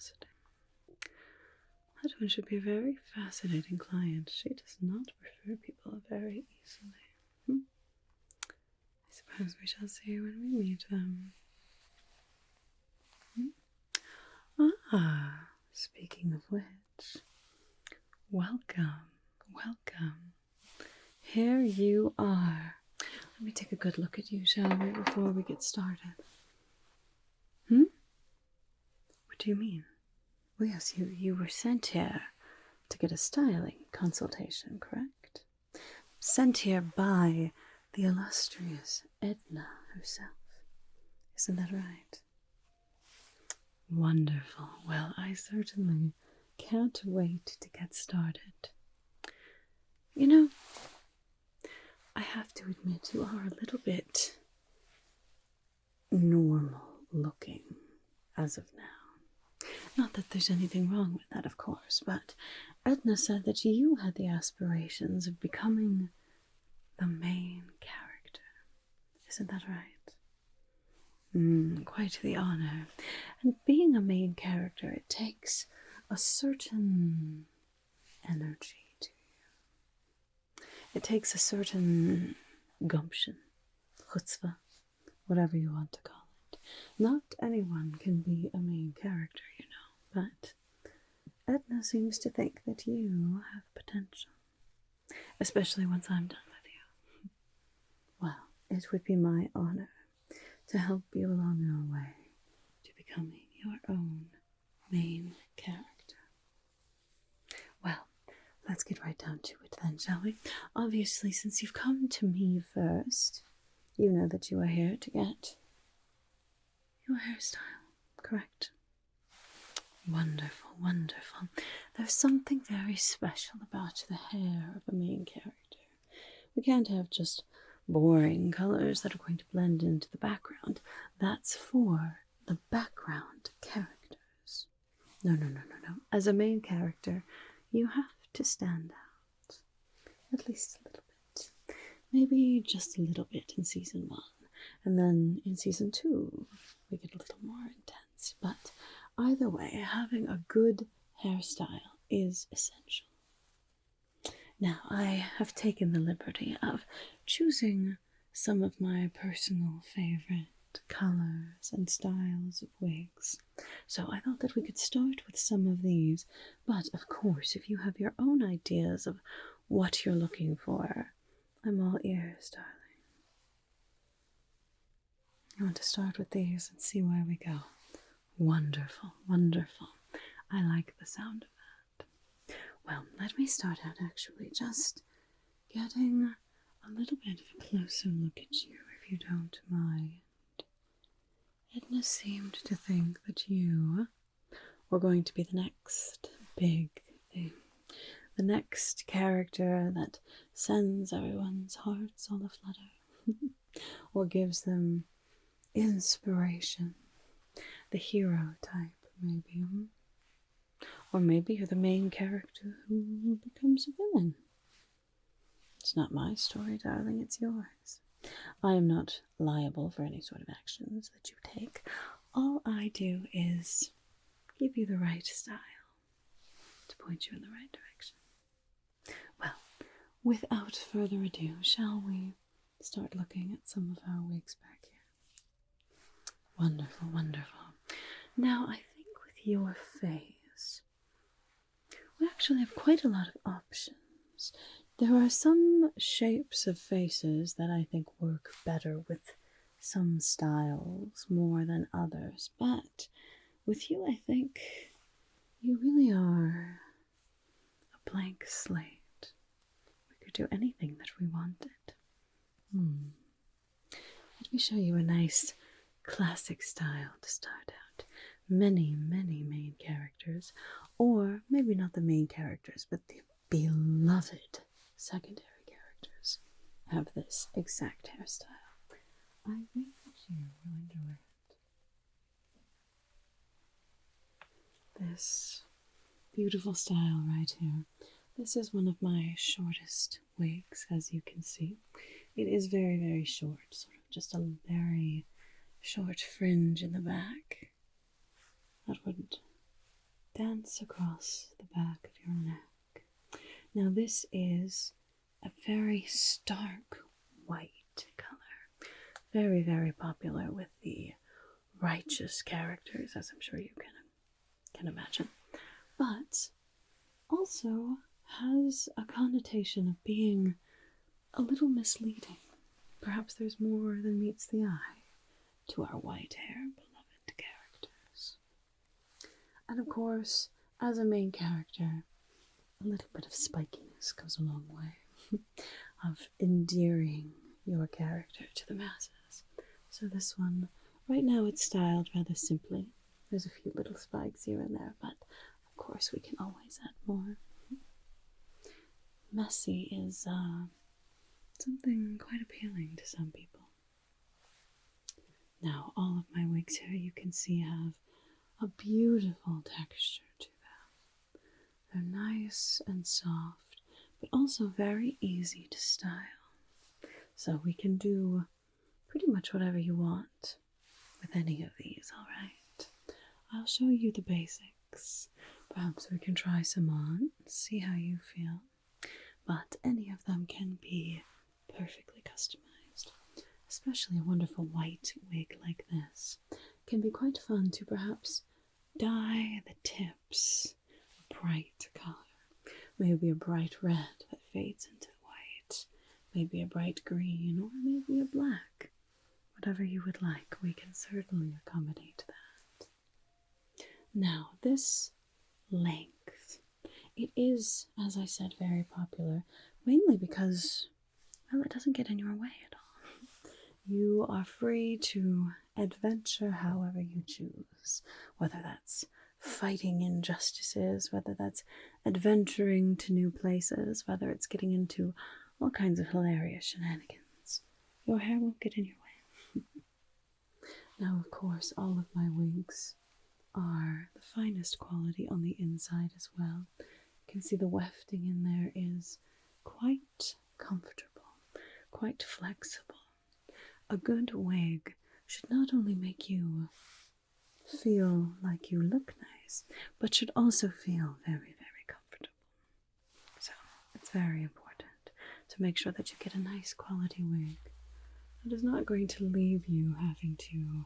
curiosity. That one should be a very fascinating client. She does not refer people very easily. I suppose we shall see when we meet them. Ah, speaking of which, welcome, welcome. Here you are. Let me take a good look at you, shall we, before we get started? What do you mean? Well, yes, you were sent here to get a styling consultation, correct? Sent here by the illustrious Edna herself. Isn't that right? Wonderful. Well, I certainly can't wait to get started. You know, I have to admit you are a little bit normal looking as of now. Not that there's anything wrong with that, of course, but Edna said that you had the aspirations of becoming the main character. Isn't that right? Quite the honor. And being a main character, it takes a certain energy to you. It takes a certain gumption, chutzpah, whatever you want to call it. Not anyone can be a main character, you know, but Edna seems to think that you have potential, especially once I'm done with you. Well, it would be my honor to help you along your way to becoming your own main character. Well, let's get right down to it then, shall we? Obviously, since you've come to me first, you know that you are here to get your hairstyle, correct? Wonderful, wonderful. There's something very special about the hair of a main character. We can't have just boring colors that are going to blend into the background. That's for the background characters. No. As a main character, you have to stand out. At least a little bit. Maybe just a little bit in season 1. And then in season 2, we get a little more intense. But either way, having a good hairstyle is essential. Now, I have taken the liberty of choosing some of my personal favorite colors and styles of wigs. So I thought that we could start with some of these. But, of course, if you have your own ideas of what you're looking for, I'm all ears, darling. I want to start with these and see where we go. Wonderful, wonderful. I like the sound of that. Well, let me start out actually just getting a little bit of a closer look at you, if you don't mind. Edna seemed to think that you were going to be the next big thing. The next character that sends everyone's hearts all aflutter. Or gives them inspiration. The hero type, maybe. Or maybe you're the main character who becomes a villain. It's not my story, darling, it's yours. I am not liable for any sort of actions that you take. All I do is give you the right style to point you in the right direction. Well, without further ado, shall we start looking at some of our wigs back here? Wonderful, wonderful. Now, I think with your face, we actually have quite a lot of options. There are some shapes of faces that I think work better with some styles more than others, but with you, I think you really are a blank slate. We could do anything that we wanted. Let me show you a nice classic style to start out. Many, many main characters, or maybe not the main characters, but the beloved secondary characters have this exact hairstyle. I think that you will enjoy it. This beautiful style right here. This is one of my shortest wigs, as you can see. It is very, very short, sort of just a very short fringe in the back. That would dance across the back of your neck. Now this is a very stark white color. Very, very popular with the righteous characters, as I'm sure you can imagine. But also has a connotation of being a little misleading. Perhaps there's more than meets the eye to our white hair beloved characters. And of course, as a main character, a little bit of spikiness goes a long way of endearing your character to the masses. So this one, right now it's styled rather simply. There's a few little spikes here and there, but of course we can always add more. Messy is something quite appealing to some people. Now, all of my wigs here, you can see, have a beautiful texture to them. They're nice and soft, but also very easy to style. So we can do pretty much whatever you want with any of these, alright? I'll show you the basics. Perhaps we can try some on, see how you feel. But any of them can be perfectly customized. Especially a wonderful white wig like this. It can be quite fun to perhaps dye the tips a bright color. Maybe a bright red that fades into white. Maybe a bright green, or maybe a black. Whatever you would like, we can certainly accommodate that. Now, this length, it is, as I said, very popular, mainly because, well, it doesn't get in your way at all. You are free to adventure however you choose, whether that's fighting injustices, whether that's adventuring to new places, whether it's getting into all kinds of hilarious shenanigans. Your hair won't get in your way. Now, of course, all of my wigs are the finest quality on the inside as well. You can see the wefting in there is quite comfortable, quite flexible. A good wig should not only make you feel like you look nice, but should also feel very, very comfortable. So it's very important to make sure that you get a nice quality wig that is not going to leave you having to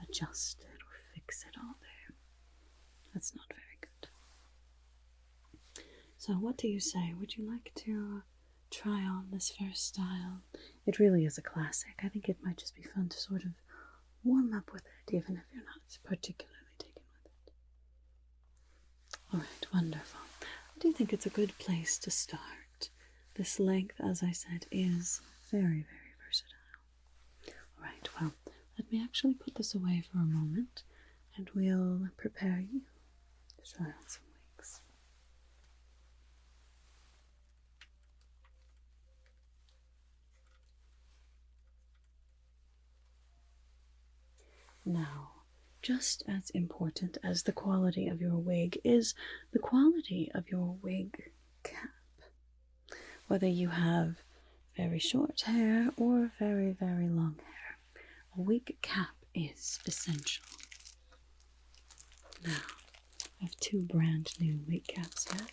adjust it or fix it all day. That's not very good. So what do you say? Would you like to try on this first style? It really is a classic. I think it might just be fun to sort of warm up with it, even if you're not particularly taken with it. Alright, wonderful. I do think it's a good place to start. This length, as I said, is very, very versatile. Alright, well, let me actually put this away for a moment, and we'll prepare you to try on some wigs. Now, just as important as the quality of your wig is the quality of your wig cap. Whether you have very short hair or very, very long hair, a wig cap is essential. Now, I have two brand new wig caps here.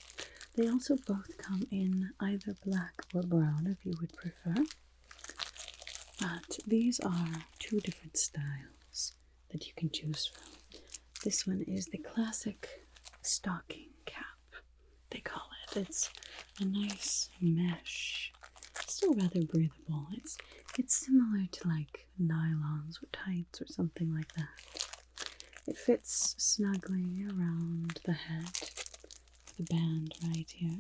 They also both come in either black or brown if you would prefer. But these are two different styles that you can choose from. This one is the classic stocking cap, they call it. It's a nice mesh, still rather breathable. It's similar to like nylons or tights or something like that. It fits snugly around the head, the band right here,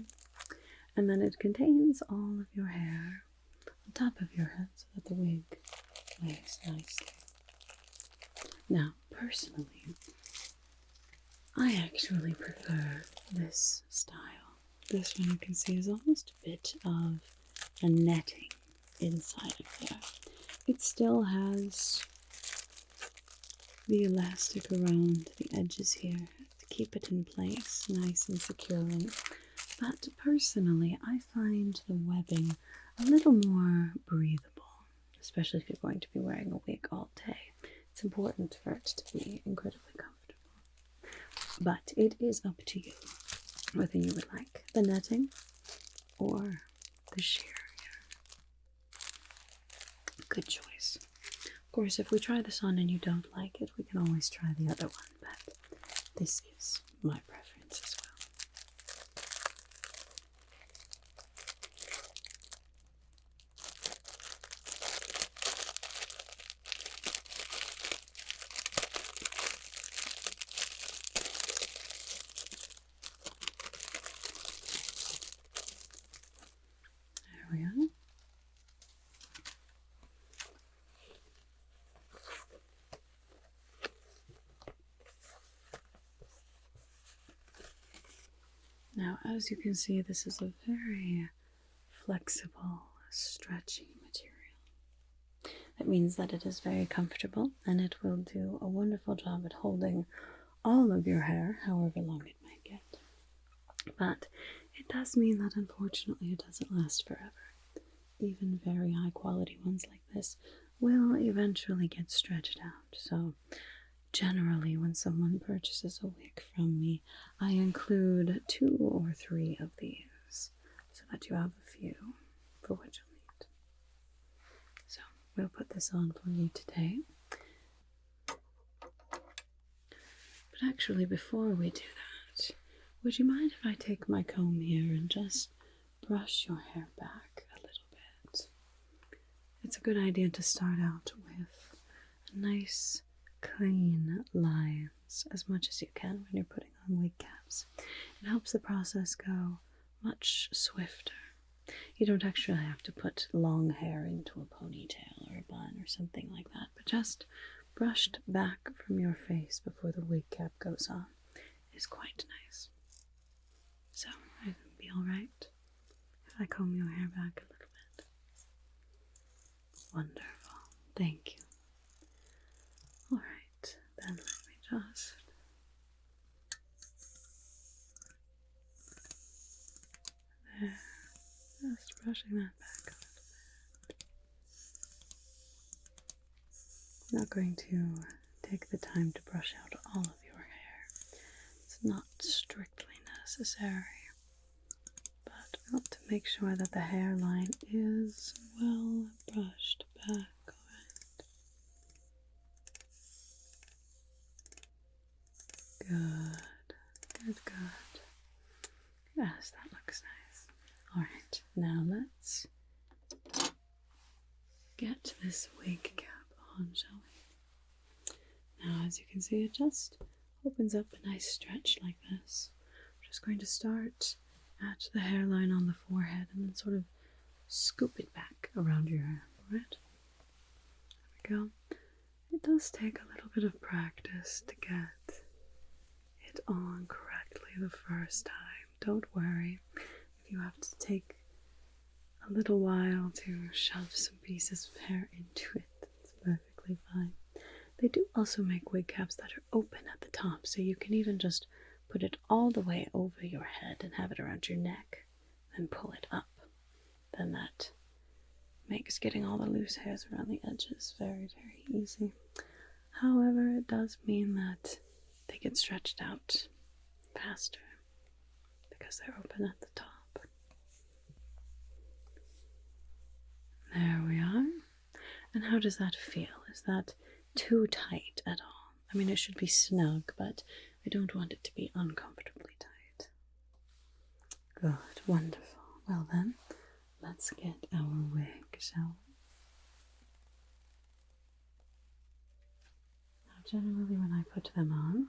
and then it contains all of your hair on top of your head so that the wig lays nicely. Now, personally, I actually prefer this style. This one you can see is almost a bit of a netting inside of there. It still has the elastic around the edges here to keep it in place nice and securely. But personally, I find the webbing a little more breathable, especially if you're going to be wearing a wig all day. It's important for it to be incredibly comfortable. But it is up to you whether you would like the netting or the sheer here. Good choice. Of course, if we try this on and you don't like it, we can always try the other one, but this is my preference as well. There we are. Now, as you can see, this is a very flexible, stretchy material. That means that it is very comfortable and it will do a wonderful job at holding all of your hair, however long it might get. But it does mean that unfortunately it doesn't last forever. Even very high quality ones like this will eventually get stretched out. So generally when someone purchases a wig from me, I include 2 or 3 of these so that you have a few for what you'll need. So we'll put this on for you today. But actually, before we do that, would you mind if I take my comb here and just brush your hair back a little bit? It's a good idea to start out with nice, clean lines as much as you can when you're putting on wig caps. It helps the process go much swifter. You don't actually have to put long hair into a ponytail or a bun or something like that, but just brushed back from your face before the wig cap goes on is quite nice. So, it'll be alright if I comb your hair back a little bit. Wonderful. Thank you. Alright, then let me just there. Just brushing that back a little bit. I'm not going to take the time to brush out all of your hair. It's not strictly necessary. But we want to make sure that the hairline is well brushed back. Good, good, good. Yes, that looks nice. Alright, now let's get this wig cap on, shall we? Now, as you can see, it just opens up a nice stretch like this. I'm just going to start at the hairline on the forehead and then sort of scoop it back around your hair. Alright? There we go. It does take a little bit of practice to get it on correctly the first time. Don't worry if you have to take a little while to shove some pieces of hair into it. It's perfectly fine. They do also make wig caps that are open at the top, so you can even just put it all the way over your head and have it around your neck, then pull it up. Then that makes getting all the loose hairs around the edges very, very easy. However, it does mean that they get stretched out faster because they're open at the top. There we are. And how does that feel? Is that too tight at all? I mean, it should be snug, but I don't want it to be uncomfortably tight. Good, wonderful. Well then, let's get our wig, shall we? Now, generally when I put them on,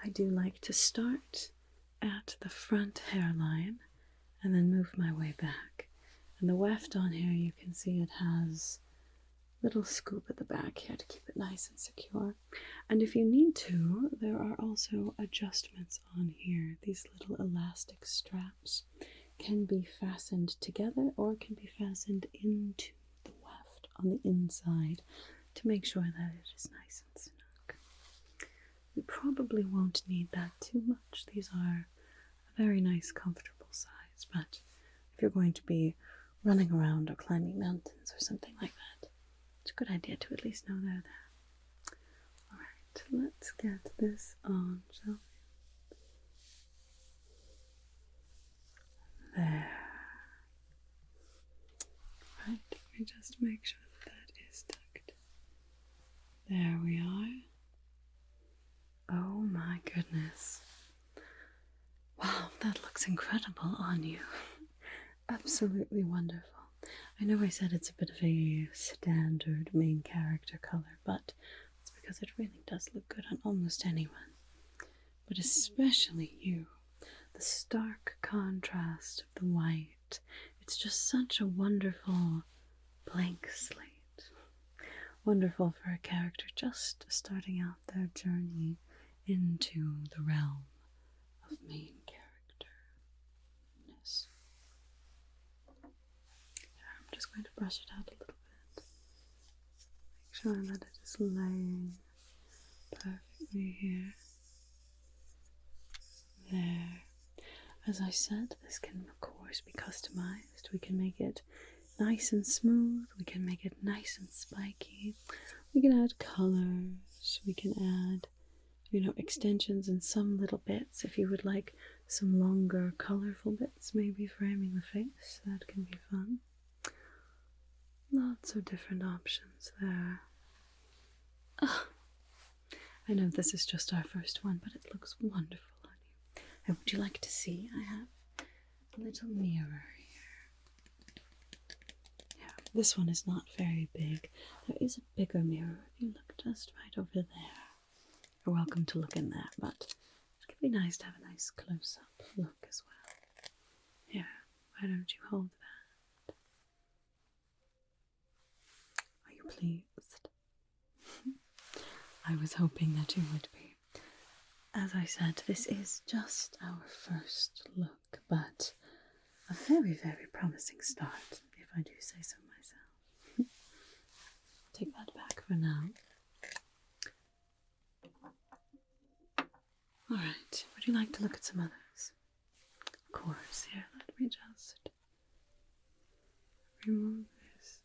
I do like to start at the front hairline and then move my way back. And the weft on here, you can see it has a little scoop at the back here to keep it nice and secure. And if you need to, there are also adjustments on here. These little elastic straps can be fastened together or can be fastened into the weft on the inside to make sure that it is nice and snug. You probably won't need that too much. These are a very nice, comfortable size, but if you're going to be running around or climbing mountains or something like that, it's a good idea to at least know they're there. Alright, let's get this on, shall we? There. Right, let me just make sure that that is tucked. There we are. Oh my goodness. Wow, that looks incredible on you. Absolutely wonderful. I know I said it's a bit of a standard main character color, but it's because it really does look good on almost anyone. But especially you. The stark contrast of the white. It's just such a wonderful blank slate. Wonderful for a character just starting out their journey into the realm of main characterness. I'm just going to brush it out a little bit. Make sure that it is laying perfectly here. There. As I said, this can of course be customized. We can make it nice and smooth. We can make it nice and spiky. We can add colors. We can add, extensions in some little bits. If you would like some longer, colorful bits, maybe framing the face, that can be fun. Lots of different options there. I know this is just our first one, but it looks wonderful on you. And would you like to see? I have a little mirror here. Yeah, this one is not very big. There is a bigger mirror if you look just right over there. You're welcome to look in there, but it could be nice to have a nice close-up look as well. Here, why don't you hold that? Are you pleased? I was hoping that you would be. As I said, this is just our first look, but a very, very promising start, if I do say so myself. Take that back for now. Alright, would you like to look at some others? Of course, here, let me just remove this.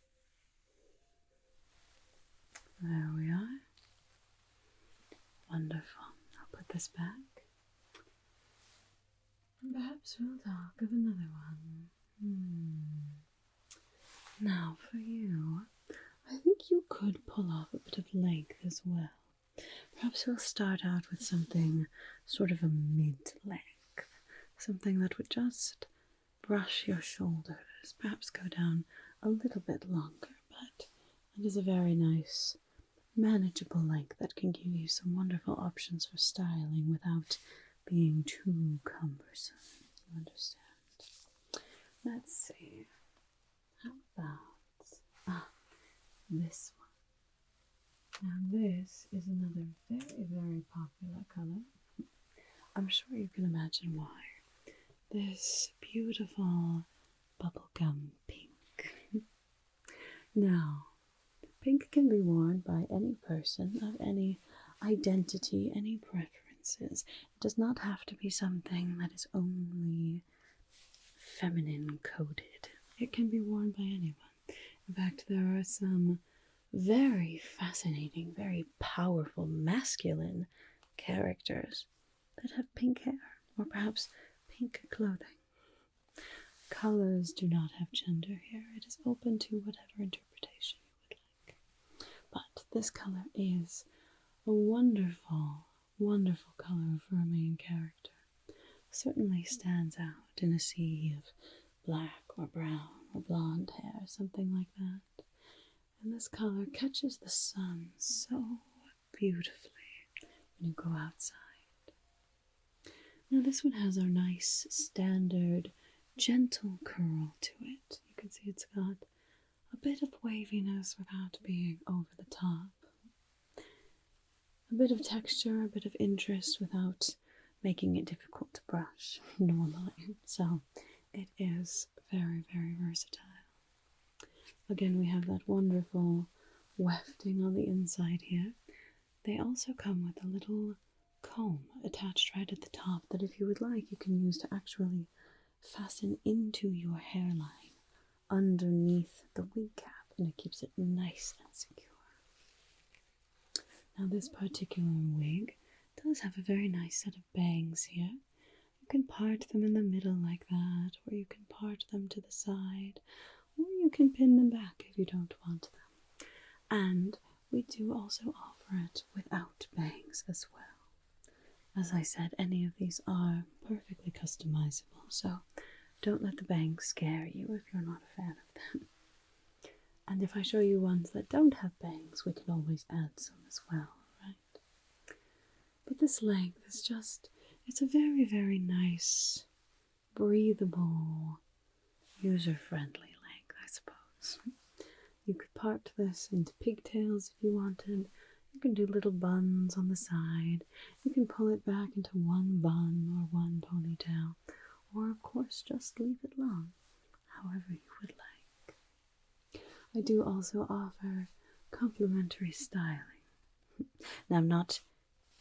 There we are. Wonderful. I'll put this back. And perhaps we'll talk of another one. Now, for you, I think you could pull off a bit of length as well. Perhaps we'll start out with something sort of a mid-length. Something that would just brush your shoulders. Perhaps go down a little bit longer, but it is a very nice manageable length that can give you some wonderful options for styling without being too cumbersome. You understand? Let's see. How about this one? Now this is another very, very popular color. I'm sure you can imagine why. This beautiful bubblegum pink. Now, pink can be worn by any person of any identity, any preferences. It does not have to be something that is only feminine coded. It can be worn by anyone. In fact, there are some very fascinating, very powerful masculine characters that have pink hair, or perhaps pink clothing. Colors do not have gender here. It is open to whatever interpretation you would like. But this color is a wonderful, wonderful color for a main character. Certainly stands out in a sea of black or brown or blonde hair, something like that. And this color catches the sun so beautifully when you go outside. Now this one has our nice standard gentle curl to it. You can see it's got a bit of waviness without being over the top. A bit of texture, a bit of interest without making it difficult to brush normally. So it is very, very versatile. Again, we have that wonderful wefting on the inside here. They also come with a little comb attached right at the top that, if you would like, you can use to actually fasten into your hairline underneath the wig cap, and it keeps it nice and secure. Now this particular wig does have a very nice set of bangs here. You can part them in the middle like that, or you can part them to the side, or you can pin them back if you don't want them. And we do also offer it without bangs as well. As I said, any of these are perfectly customizable, so don't let the bangs scare you if you're not a fan of them. And if I show you ones that don't have bangs, we can always add some as well, right? But this length is just, it's a very, very nice, breathable, user-friendly length, I suppose. You could part this into pigtails if you wanted. You can do little buns on the side. You can pull it back into one bun or one ponytail. Or, of course, just leave it long, however you would like. I do also offer complimentary styling. Now, not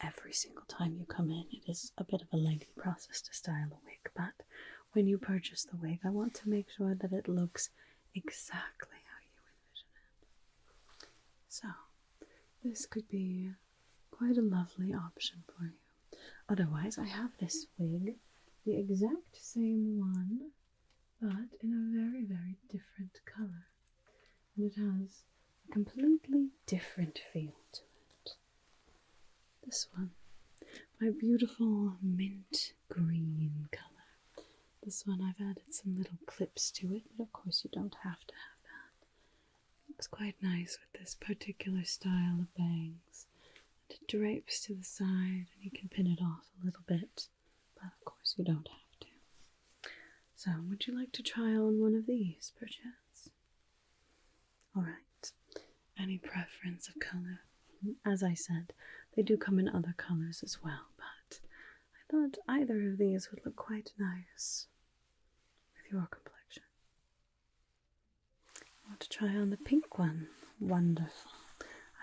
every single time you come in. It is a bit of a lengthy process to style a wig, but when you purchase the wig, I want to make sure that it looks exactly how you envision it. So, this could be quite a lovely option for you. Otherwise, I have this wig, the exact same one, but in a very, very different color. And it has a completely different feel to it. This one, my beautiful mint green color. This one I've added some little clips to it, but of course you don't have to have that. It looks quite nice with this particular style of bangs. And it drapes to the side and you can pin it off a little bit, but of course you don't have to. So would you like to try on one of these, perchance? Alright, any preference of color? As I said, they do come in other colors as well, but I thought either of these would look quite nice with your complexion. I want to try on the pink one. Wonderful.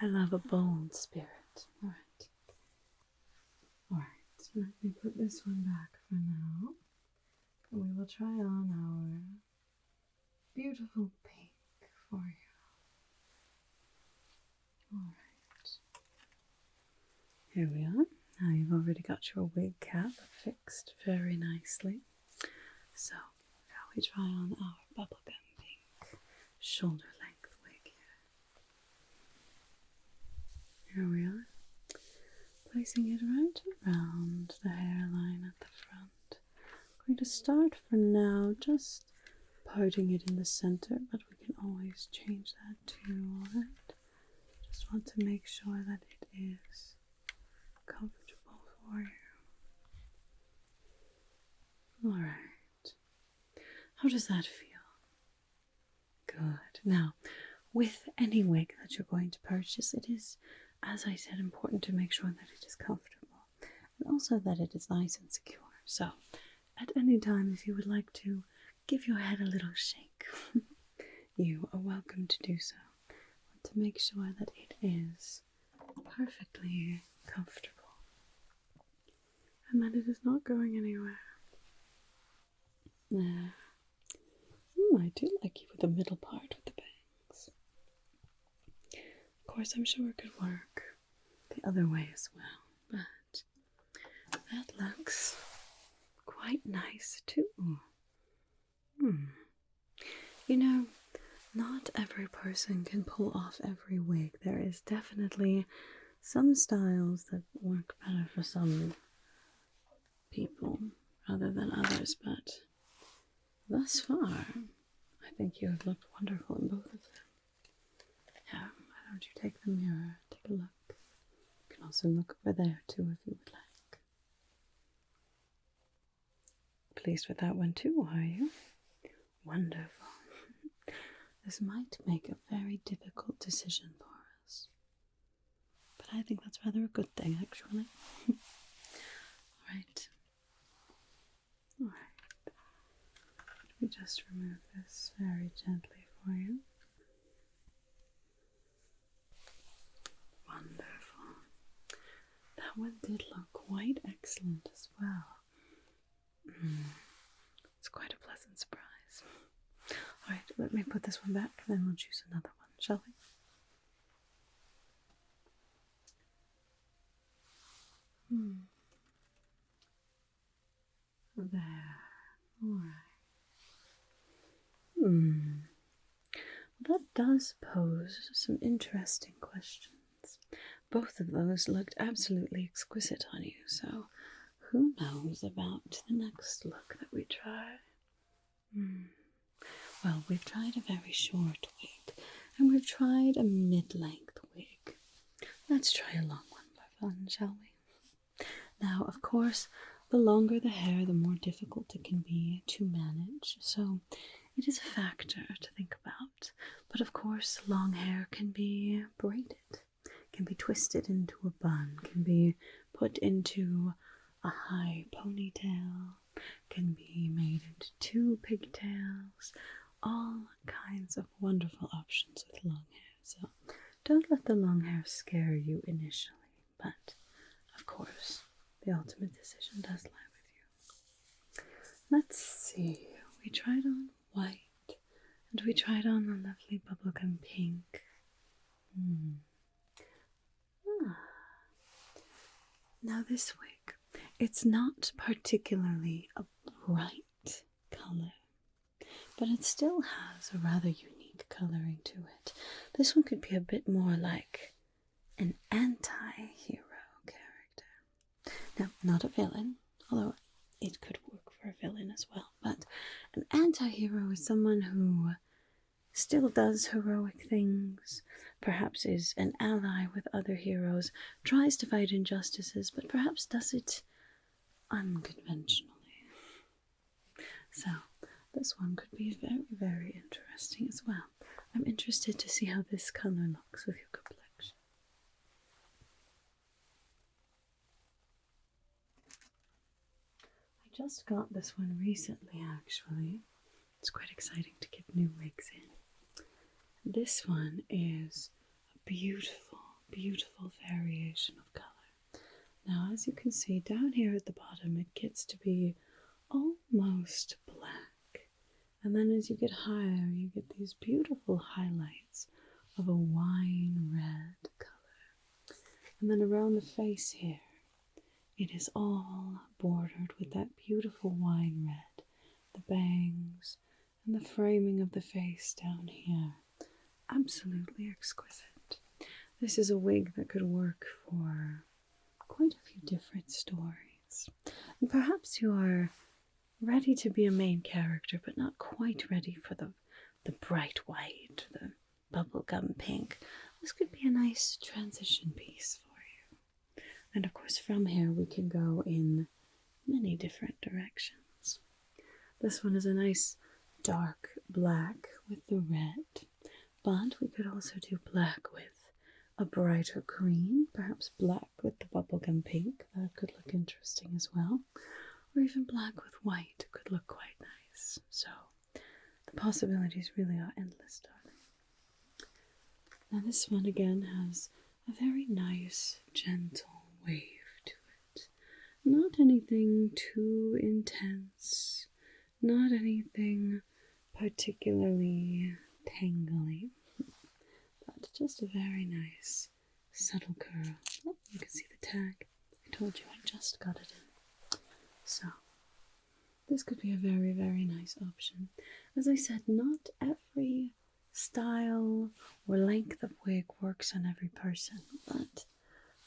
I love a bold spirit. Alright. Alright, let me put this one back for now. And we will try on our beautiful pink for you. Alright. Here we are. Now you've already got your wig cap fixed very nicely. So, shall we try on our bubblegum pink shoulder length wig here? Here we are. Placing it right around the hairline at the front. I'm going to start for now just parting it in the center, but we can always change that too, alright? Just want to make sure that it is comfortable for you. Alright. How does that feel? Good. Now, with any wig that you're going to purchase, it is, as I said, important to make sure that it is comfortable and also that it is nice and secure. So, at any time, if you would like to give your head a little shake, you are welcome to do so. I want to make sure that it is perfectly comfortable and that it is not going anywhere. There. I do like you with the middle part with the bangs. Of course, I'm sure it could work the other way as well, but that looks quite nice too. You know, not every person can pull off every wig. There is definitely some styles that work better for some people rather than others, but thus far, I think you have looked wonderful in both of them. Yeah, why don't you take the mirror, take a look. You can also look over there too if you would like. Pleased with that one too, are you? Wonderful. This might make a very difficult decision for us, but I think that's rather a good thing, actually. Alright. Alright. Let me just remove this very gently for you. Wonderful. That one did look quite excellent as well. It's quite a pleasant surprise. Alright, let me put this one back and then we'll choose another one, shall we? There. Alright. That does pose some interesting questions. Both of those looked absolutely exquisite on you, so who knows about the next look that we try? Well, we've tried a very short wig, and we've tried a mid-length wig. Let's try a long one for fun, shall we? Now, of course, the longer the hair, the more difficult it can be to manage, so it is a factor to think about. But of course, long hair can be braided, can be twisted into a bun, can be put into a high ponytail, can be made into 2 pigtails, all kinds of wonderful options with long hair. So don't let the long hair scare you initially, but of course, the ultimate decision does lie with you. Let's see, we tried on white, and we tried on a lovely bubblegum pink. Now this wig, it's not particularly a bright color, but it still has a rather unique coloring to it. This one could be a bit more like an anti-hero character. Now, not a villain, although it could work for a villain as well, but an anti-hero is someone who still does heroic things, perhaps is an ally with other heroes, tries to fight injustices, but perhaps does it unconventionally. So, this one could be very, very interesting as well. I'm interested to see how this color looks with your complexion. I just got this one recently, actually. It's quite exciting to get new wigs in. This one is a beautiful, beautiful variation of color. Now, as you can see, down here at the bottom, it gets to be almost black. And then as you get higher, you get these beautiful highlights of a wine red color. And then around the face here, it is all bordered with that beautiful wine red, the bangs, and the framing of the face down here. Absolutely exquisite. This is a wig that could work for quite a few different stories. And perhaps you are ready to be a main character, but not quite ready for the bright white, the bubblegum pink. This could be a nice transition piece for you. And of course, from here we can go in many different directions. This one is a nice dark black with the red, but we could also do black with a brighter green, perhaps black with the bubblegum pink. That could look interesting as well. Or even black with white could look quite nice. So the possibilities really are endless, darling. Now this one again has a very nice, gentle wave to it. Not anything too intense, not anything particularly tangly, but just a very nice, subtle curl. Oh, you can see the tag. I told you I just got it in. So, this could be a very, very nice option. As I said, not every style or length of wig works on every person, but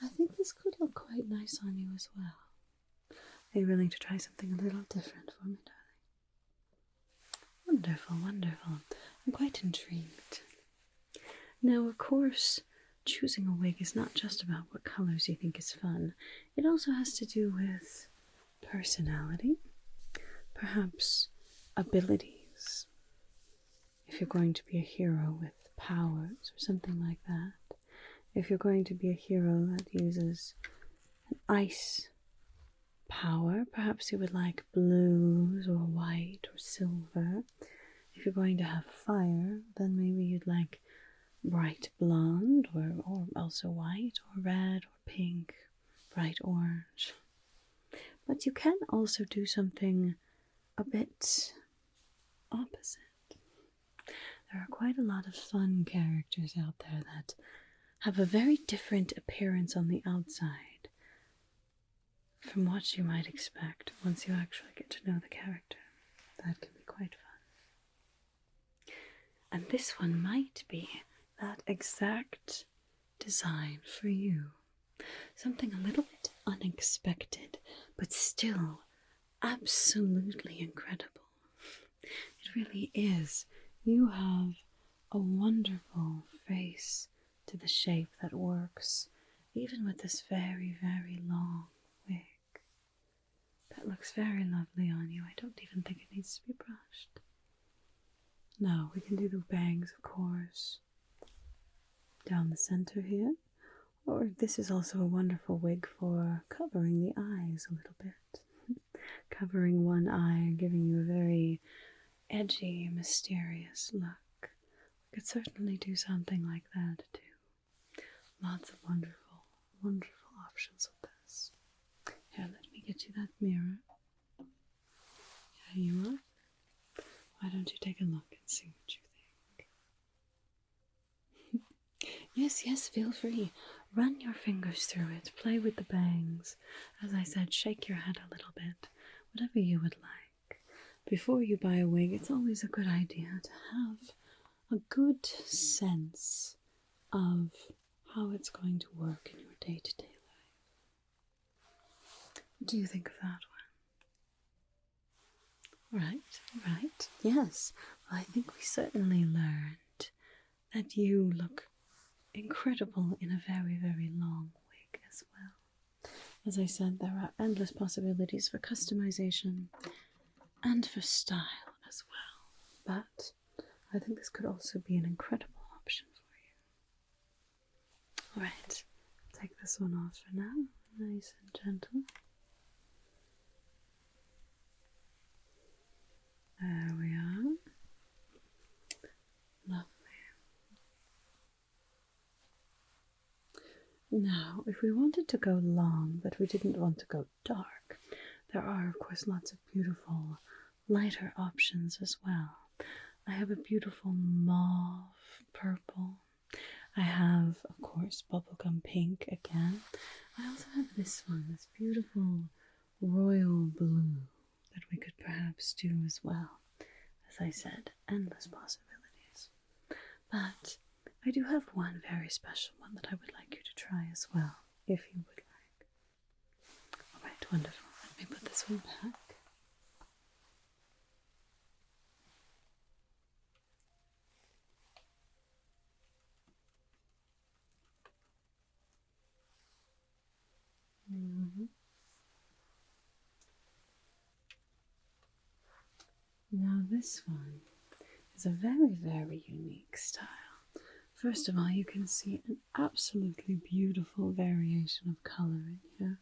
I think this could look quite nice on you as well. Are you willing to try something a little different for me, darling? Wonderful, wonderful. I'm quite intrigued. Now, of course, choosing a wig is not just about what colors you think is fun. It also has to do with personality, perhaps abilities. If you're going to be a hero with powers or something like that. If you're going to be a hero that uses an ice power, perhaps you would like blues or white or silver. If you're going to have fire, then maybe you'd like bright blonde or also white or red or pink, bright orange. But you can also do something a bit opposite. There are quite a lot of fun characters out there that have a very different appearance on the outside, from what you might expect once you actually get to know the character. That can be quite fun. And this one might be that exact design for you. Something a little bit unexpected, but still absolutely incredible. It really is. You have a wonderful face to the shape that works, even with this very, very long wig. That looks very lovely on you. I don't even think it needs to be brushed. No, we can do the bangs, of course, down the center here. Or this is also a wonderful wig for covering the eyes a little bit. Covering one eye and giving you a very edgy, mysterious look. We could certainly do something like that too. Lots of wonderful, wonderful options with this. Here, let me get you that mirror. Here you are. Why don't you take a look and see what you think? Yes, feel free. Run your fingers through it. Play with the bangs. As I said, shake your head a little bit. Whatever you would like. Before you buy a wig, it's always a good idea to have a good sense of how it's going to work in your day-to-day life. What do you think of that one? Right. Yes. Well, I think we certainly learned that you look incredible in a very, very long wig as well. As I said, there are endless possibilities for customization and for style as well. But I think this could also be an incredible option for you. Alright, take this one off for now. Nice and gentle. There we are. Lovely. Now, if we wanted to go long, but we didn't want to go dark, there are, of course, lots of beautiful, lighter options as well. I have a beautiful mauve purple. I have, of course, bubblegum pink again. I also have this one, this beautiful royal blue that we could perhaps do as well. As I said, endless possibilities. But I do have one very special one that I would like you to try as well, if you would like. Alright, wonderful. Let me put this one back. Now this one is a very, very unique style. First of all, you can see an absolutely beautiful variation of color in here.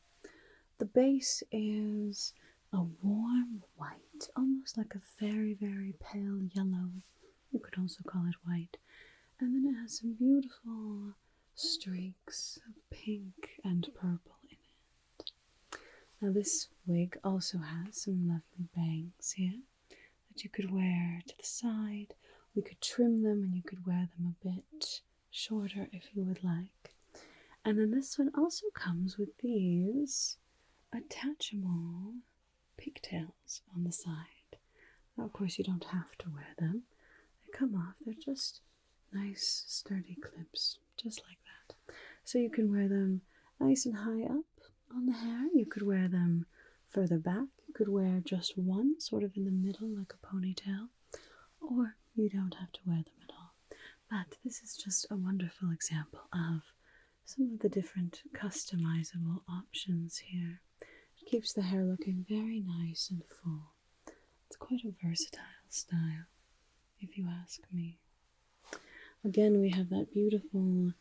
The base is a warm white, almost like a very, very pale yellow. You could also call it white. And then it has some beautiful streaks of pink and purple in it. Now this wig also has some lovely bangs here that you could wear to the side. We could trim them and you could wear them a bit shorter if you would like. And then this one also comes with these attachable pigtails on the side. Now, of course, you don't have to wear them. They come off. They're just nice, sturdy clips, just like that. So you can wear them nice and high up on the hair. You could wear them further back. You could wear just one, sort of in the middle, like a ponytail. Or you don't have to wear them at all. But this is just a wonderful example of some of the different customizable options here. It keeps the hair looking very nice and full. It's quite a versatile style, if you ask me. Again, we have that beautiful,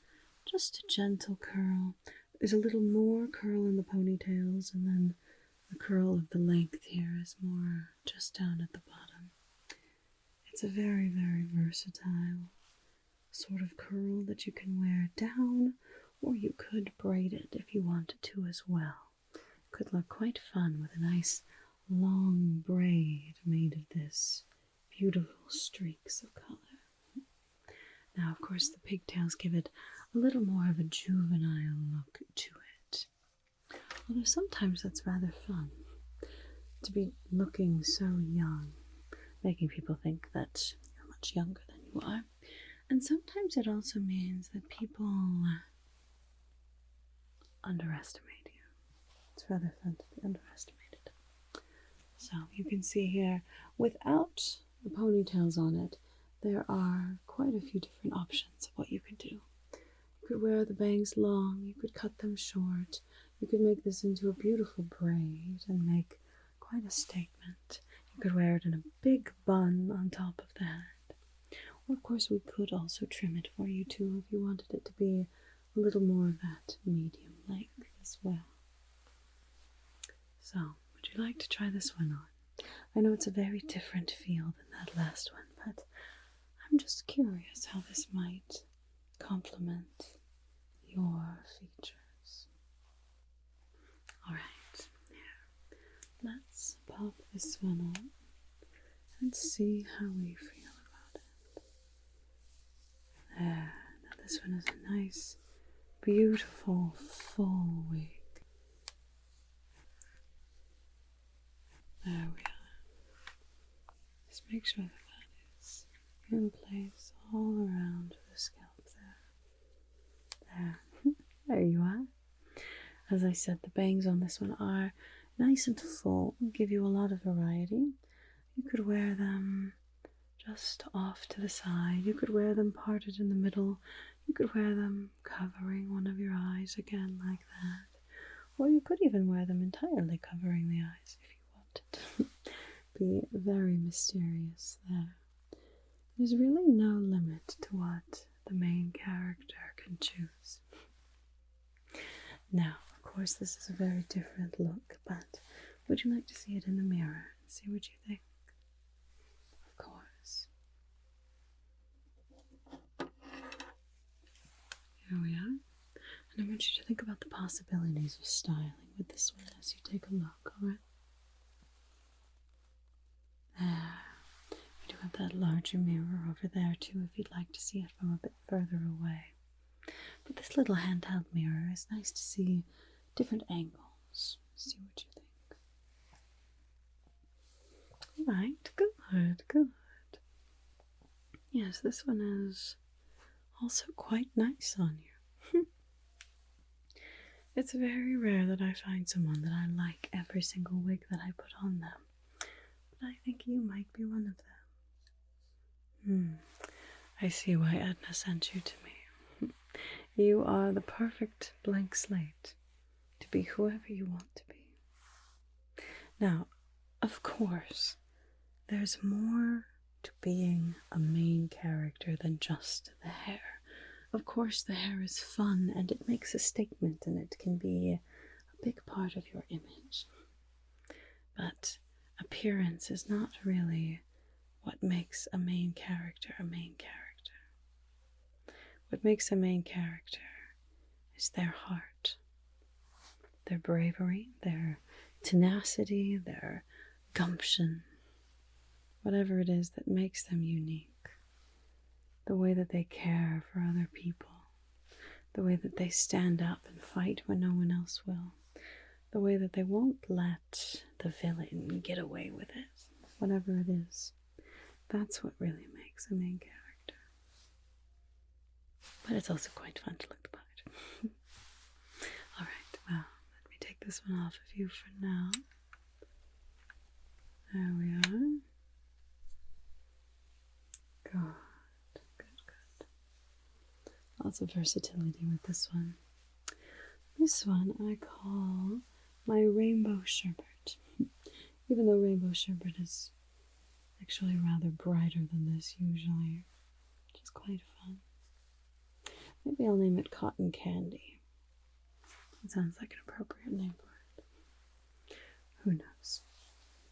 just a gentle curl. There's a little more curl in the ponytails, and then the curl of the length here is more just down at the bottom. It's a very, very versatile sort of curl that you can wear down, or you could braid it if you wanted to as well. It could look quite fun with a nice long braid made of this beautiful streaks of color. Now, of course, the pigtails give it a little more of a juvenile look to it. Although sometimes that's rather fun, to be looking so young, making people think that you're much younger than you are. And sometimes it also means that people underestimate you. It's rather fun to be underestimated. So you can see here, without the ponytails on it, there are quite a few different options of what you could do. You could wear the bangs long, you could cut them short, you could make this into a beautiful braid and make quite a statement. You could wear it in a big bun on top of the head. Or of course we could also trim it for you too if you wanted it to be a little more of that medium length as well. So, would you like to try this one on? I know it's a very different feel than that last one, but I'm just curious how this might complement your features. Alright, here. Let's pop this one on and see how we feel about it. There. Now this one is a nice, beautiful, full wig. There we are. Just make sure that that is in place all around the scalp there. There. There you are. As I said, the bangs on this one are nice and full, give you a lot of variety. You could wear them just off to the side. You could wear them parted in the middle. You could wear them covering one of your eyes again like that. Or you could even wear them entirely covering the eyes if you wanted. Be very mysterious there. There's really no limit to what the main character can choose. Now, of course, this is a very different look, but would you like to see it in the mirror and see what you think? Of course. Here we are. And I want you to think about the possibilities of styling with this one as you take a look, alright? There. We do have that larger mirror over there too if you'd like to see it from a bit further away. But this little handheld mirror is nice to see different angles. See what you think. Alright, good, good. Yes, this one is also quite nice on you. It's very rare that I find someone that I like every single wig that I put on them. But I think you might be one of them. I see why Edna sent you to me. You are the perfect blank slate to be whoever you want to be. Now, of course, there's more to being a main character than just the hair. Of course, the hair is fun and it makes a statement and it can be a big part of your image. But appearance is not really what makes a main character a main character. What makes a main character is their heart, their bravery, their tenacity, their gumption, whatever it is that makes them unique. The way that they care for other people, the way that they stand up and fight when no one else will, the way that they won't let the villain get away with it, whatever it is. That's what really makes a main character. But it's also quite fun to look the part. Alright, well, let me take this one off of you for now. There we are. Good, good. Lots of versatility with this one. This one I call my rainbow sherbet. Even though rainbow sherbet is actually rather brighter than this usually, which is quite fun. Maybe I'll name it cotton candy. It sounds like an appropriate name for it. Who knows?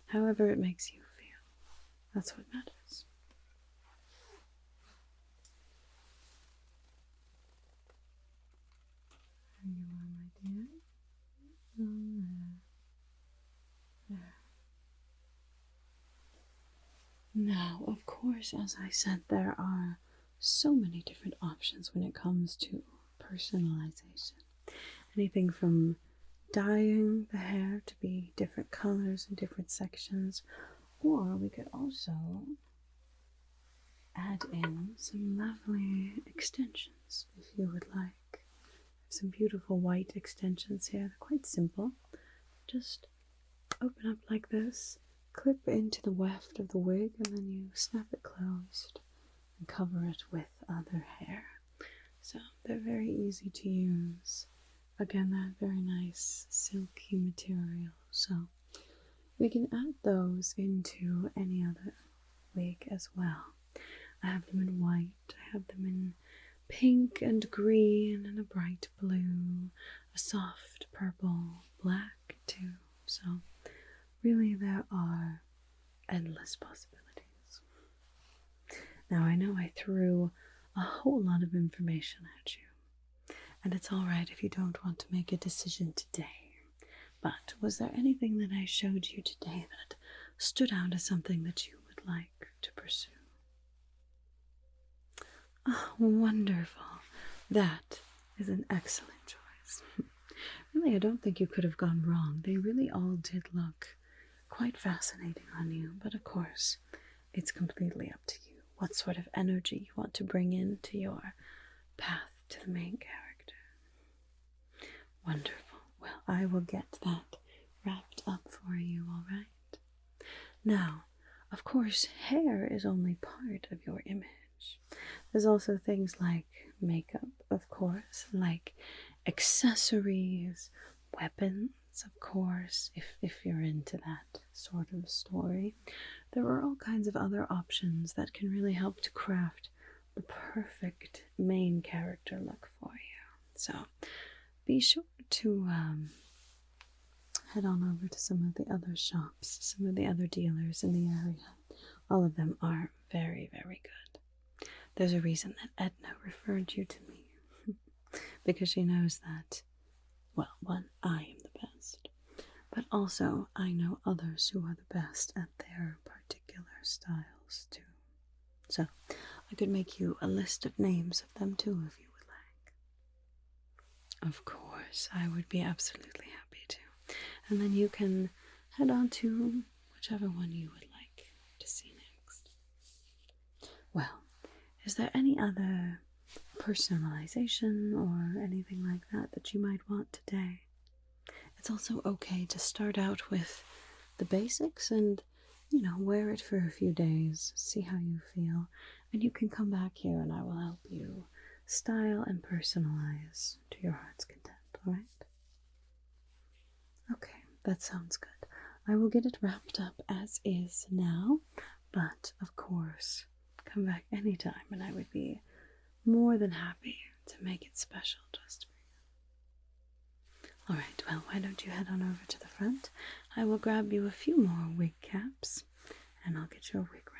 However it makes you feel, that's what matters. There you are, my dear. There. Now, of course, as I said, there are so many different options when it comes to personalization. Anything from dyeing the hair to be different colors and different sections, or we could also add in some lovely extensions if you would like. Some beautiful white extensions here. They're quite simple. Just open up like this, clip into the weft of the wig, and then you snap it closed and cover it with other hair. So they're very easy to use. Again, that very nice silky material. So we can add those into any other wig as well. I have them in white, I have them in pink and green and a bright blue, a soft purple, black too. So really there are endless possibilities. Now I know I threw a whole lot of information at you, and it's alright if you don't want to make a decision today. But was there anything that I showed you today that stood out as something that you would like to pursue? Oh, wonderful. That is an excellent choice. Really, I don't think you could have gone wrong. They really all did look quite fascinating on you, but of course, it's completely up to you what sort of energy you want to bring into your path to the main character. Wonderful. Well, I will get that wrapped up for you, all right? Now, of course, hair is only part of your image. There's also things like makeup, of course, like accessories, weapons, of course, if you're into that sort of story. There are all kinds of other options that can really help to craft the perfect main character look for you. So be sure to head on over to some of the other shops, some of the other dealers in the area. All of them are very, very good. There's a reason that Edna referred you to me, because she knows that, well, one, I am the best, but also I know others who are the best at their particular styles too. So I could make you a list of names of them too if you would like. Of course, I would be absolutely happy to. And then you can head on to whichever one you would like to see next. Well, is there any other personalization or anything like that that you might want today? It's also okay to start out with the basics and, wear it for a few days, see how you feel, and you can come back here and I will help you style and personalize to your heart's content, alright? Okay, that sounds good. I will get it wrapped up as is now, but of course, come back anytime and I would be more than happy to make it special just for you. Alright, well, why don't you head on over to the front? I will grab you a few more wig caps and I'll get your wig wrapped.